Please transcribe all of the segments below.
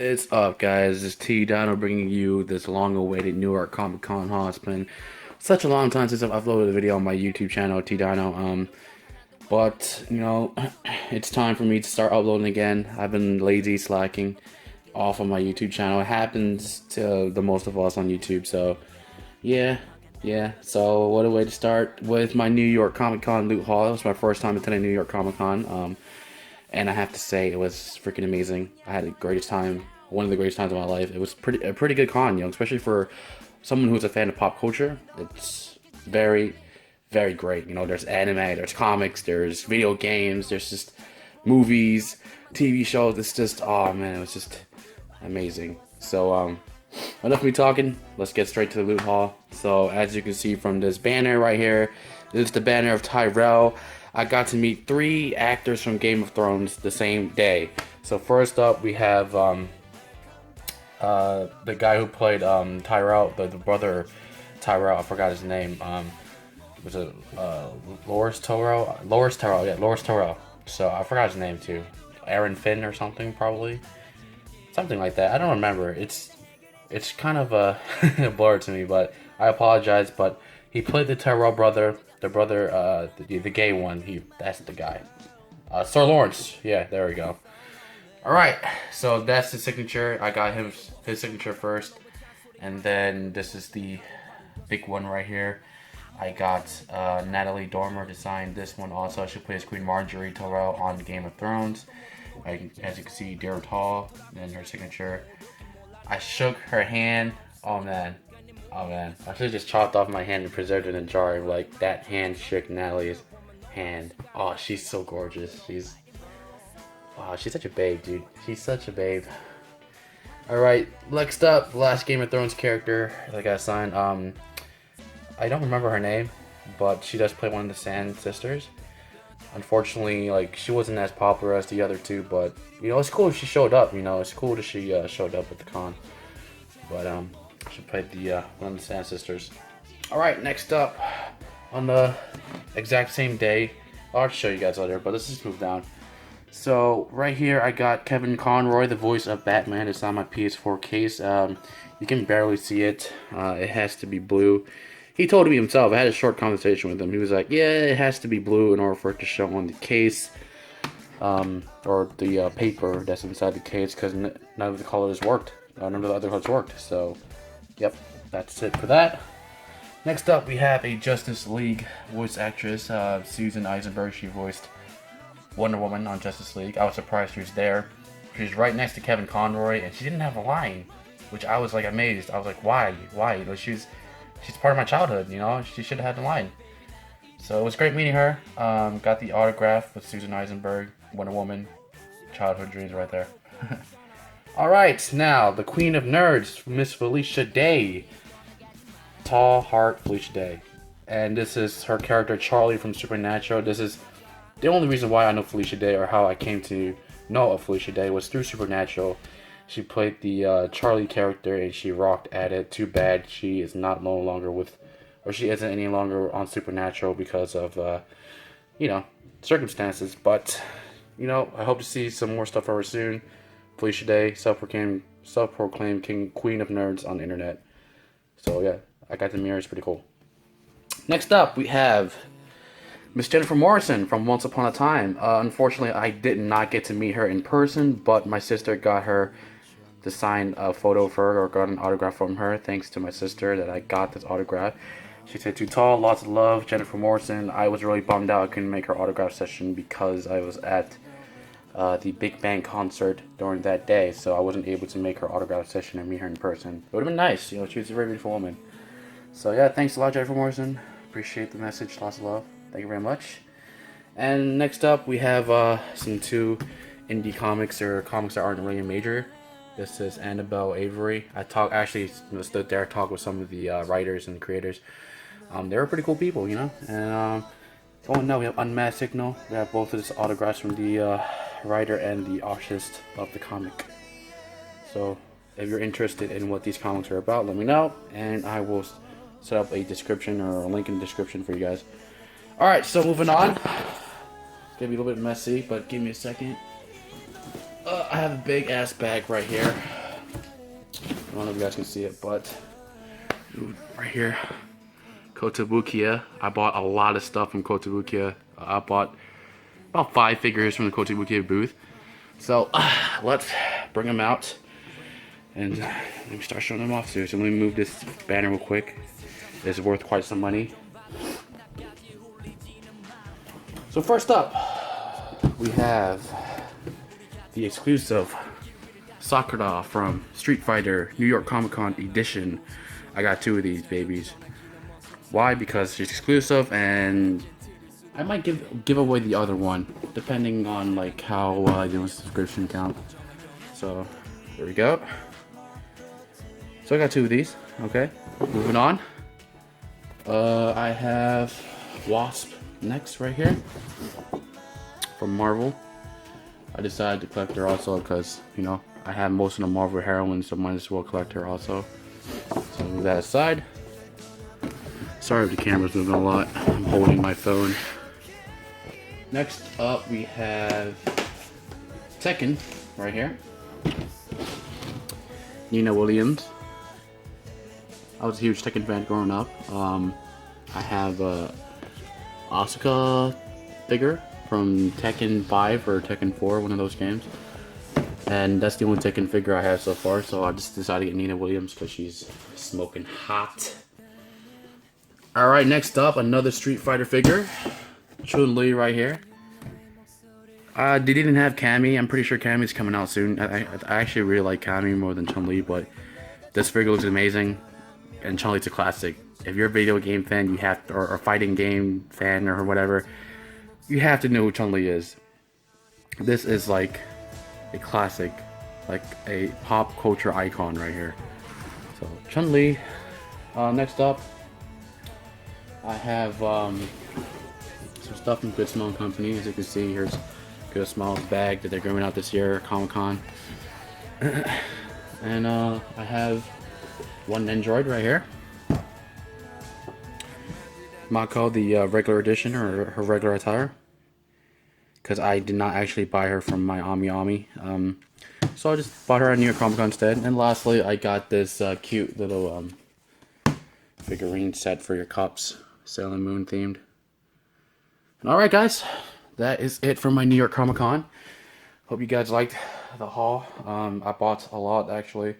It's up, guys. It's t-dyno bringing you this long-awaited New York Comic Con haul. It's been such a long time since I've uploaded a video on my YouTube channel, t-dyno. But it's time for me to start uploading again. I've been lazy, slacking off on my YouTube channel. It happens to the most of us on YouTube. So, yeah. So, what a way to start with my New York Comic Con loot haul. It was my first time attending New York Comic Con. And I have to say, it was freaking amazing. I had the greatest time, one of the greatest times of my life. It was a pretty good con, especially for someone who's a fan of pop culture. It's very, very great. There's anime, there's comics, there's video games, there's just movies, TV shows. It's just, oh man, it was just amazing. So, enough of me talking. Let's get straight to the loot haul. So, as you can see from this banner right here, this is the banner of Tyrell. I got to meet 3 actors from Game of Thrones the same day. So first up, we have the guy who played Tyrell, the brother Tyrell. I forgot his name. Was it Loras Tyrell? Loras Tyrell, yeah, Loras Tyrell. So I forgot his name too. Aaron Finn or something, probably. Something like that. I don't remember. It's kind of a blur to me, but I apologize. But he played the Tyrell brother. The brother, the gay one, that's the guy. Sir Lawrence, yeah, there we go. Alright, so that's his signature. I got his signature first. And then this is the big one right here. I got Natalie Dormer to sign this one also. She plays Queen Marjorie Tyrell on Game of Thrones. As you can see, Dear Tall, and her signature. I shook her hand. Oh man, I should have just chopped off my hand and preserved it in a jar. Like, that hand shook Natalie's hand. Oh, she's so gorgeous. She's such a babe, dude. She's such a babe. Alright, next up, last Game of Thrones character that I got signed. I don't remember her name, but she does play one of the Sand sisters. Unfortunately, she wasn't as popular as the other two, but, it's cool if she showed up, It's cool that she showed up at the con. But, she played the one of the Sand sisters. Alright, next up, on the exact same day, I'll show you guys later, but let's just move down. So, right here, I got Kevin Conroy, the voice of Batman. It's on my PS4 case. You can barely see it. It has to be blue. He told me himself. I had a short conversation with him. He was like, yeah, it has to be blue in order for it to show on the case. Or the paper that's inside the case, because none of the colors worked. None of the other colors worked, so... Yep, that's it for that. Next up, we have a Justice League voice actress, Susan Eisenberg. She voiced Wonder Woman on Justice League. I was surprised she was there. She's right next to Kevin Conroy, and she didn't have a line, which I was amazed. I was like, why? She's part of my childhood. She should have had a line. So it was great meeting her. Got the autograph with Susan Eisenberg, Wonder Woman, childhood dreams right there. Alright, now, the Queen of Nerds, Miss Felicia Day. Tall Heart Felicia Day. And this is her character, Charlie from Supernatural. This is the only reason why I know Felicia Day, or how I came to know of Felicia Day, was through Supernatural. She played the Charlie character, and she rocked at it. Too bad she is not no longer with, or she isn't any longer on Supernatural because of, circumstances. But, I hope to see some more stuff from her soon. Felicia Day, self-proclaimed Queen of Nerds on the internet. So yeah, I got the mirror. It's pretty cool. Next up, we have Miss Jennifer Morrison from Once Upon a Time. Unfortunately, I did not get to meet her in person, but my sister got her to sign a photo of her, or got an autograph from her. Thanks to my sister that I got this autograph. She said, "Too tall, lots of love, Jennifer Morrison." I was really bummed out I couldn't make her autograph session because I was at the Big Bang concert during that day, so I wasn't able to make her autograph session and meet her in person. It would have been nice, she was a very beautiful woman. So yeah, thanks a lot, Jennifer Morrison. Appreciate the message, lots of love. Thank you very much. And next up, we have some 2 indie comics, or comics that aren't really major. This is Annabelle Avery. I stood there, talked with some of the writers and creators. They were pretty cool people, And oh no, we have Unmasked Signal. We have both of these autographs from the writer and the artist of the comic. So if you're interested in what these comics are about, let me know, and I will set up a description or a link in the description for you guys. Alright, so moving on. It's gonna be a little bit messy, but give me a second. I have a big ass bag right here. I don't know if you guys can see it, but right here, Kotobukiya. I bought a lot of stuff from Kotobukiya. I bought about 5 figures from the Kotobukiya booth. So let's bring them out and let me start showing them off to you. So let me move this banner real quick. It's worth quite some money. So first up, we have the exclusive Sakura from Street Fighter New York Comic Con edition. I got 2 of these babies. Why? Because she's exclusive, and I might give away the other one, depending on like how I do a subscription count. So there we go. So I got 2 of these. Okay, moving on. I have Wasp next right here from Marvel. I decided to collect her also because, you know, I have most of the Marvel heroines, so might as well collect her also. So move that aside. Sorry if the camera's moving a lot. I'm holding my phone. Next up we have Tekken right here. Nina Williams. I was a huge Tekken fan growing up. I have a Asuka figure from Tekken 5 or Tekken 4, one of those games. And that's the only Tekken figure I have so far, so I just decided to get Nina Williams because she's smoking hot. Alright, next up, another Street Fighter figure. Chun-Li right here. They didn't have Cammy. I'm pretty sure Cammy's coming out soon. I actually really like Cammy more than Chun-Li, but this figure looks amazing. And Chun-Li's a classic. If you're a video game fan, you have to, or a fighting game fan or whatever, you have to know who Chun-Li is. This is like a classic, like a pop culture icon right here. So Chun-Li. Next up, I have some stuff from Good Smile Company. As you can see, here's Good Smile's bag that they're giving out this year at Comic Con. And I have one Nendroid right here. Mako, the regular edition, or her regular attire. Because I did not actually buy her from my Ami. So I just bought her at New York Comic Con instead. And lastly, I got this cute little figurine set for your cups. Sailor Moon themed. And alright guys, that is it for my New York Comic Con. Hope you guys liked the haul. I bought a lot actually.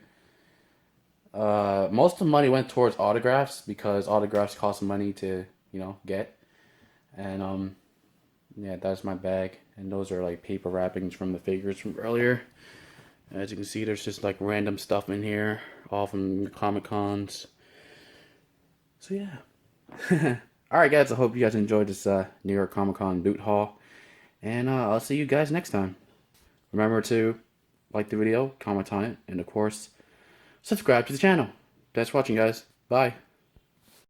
Most of the money went towards autographs because autographs cost money to, you know, get. And yeah, that's my bag. And those are like paper wrappings from the figures from earlier. As you can see, there's just like random stuff in here, all from the Comic Cons. So yeah. Alright guys, I hope you guys enjoyed this New York Comic Con boot haul. And I'll see you guys next time. Remember to like the video, comment on it, and of course, subscribe to the channel. Thanks for watching guys. Bye.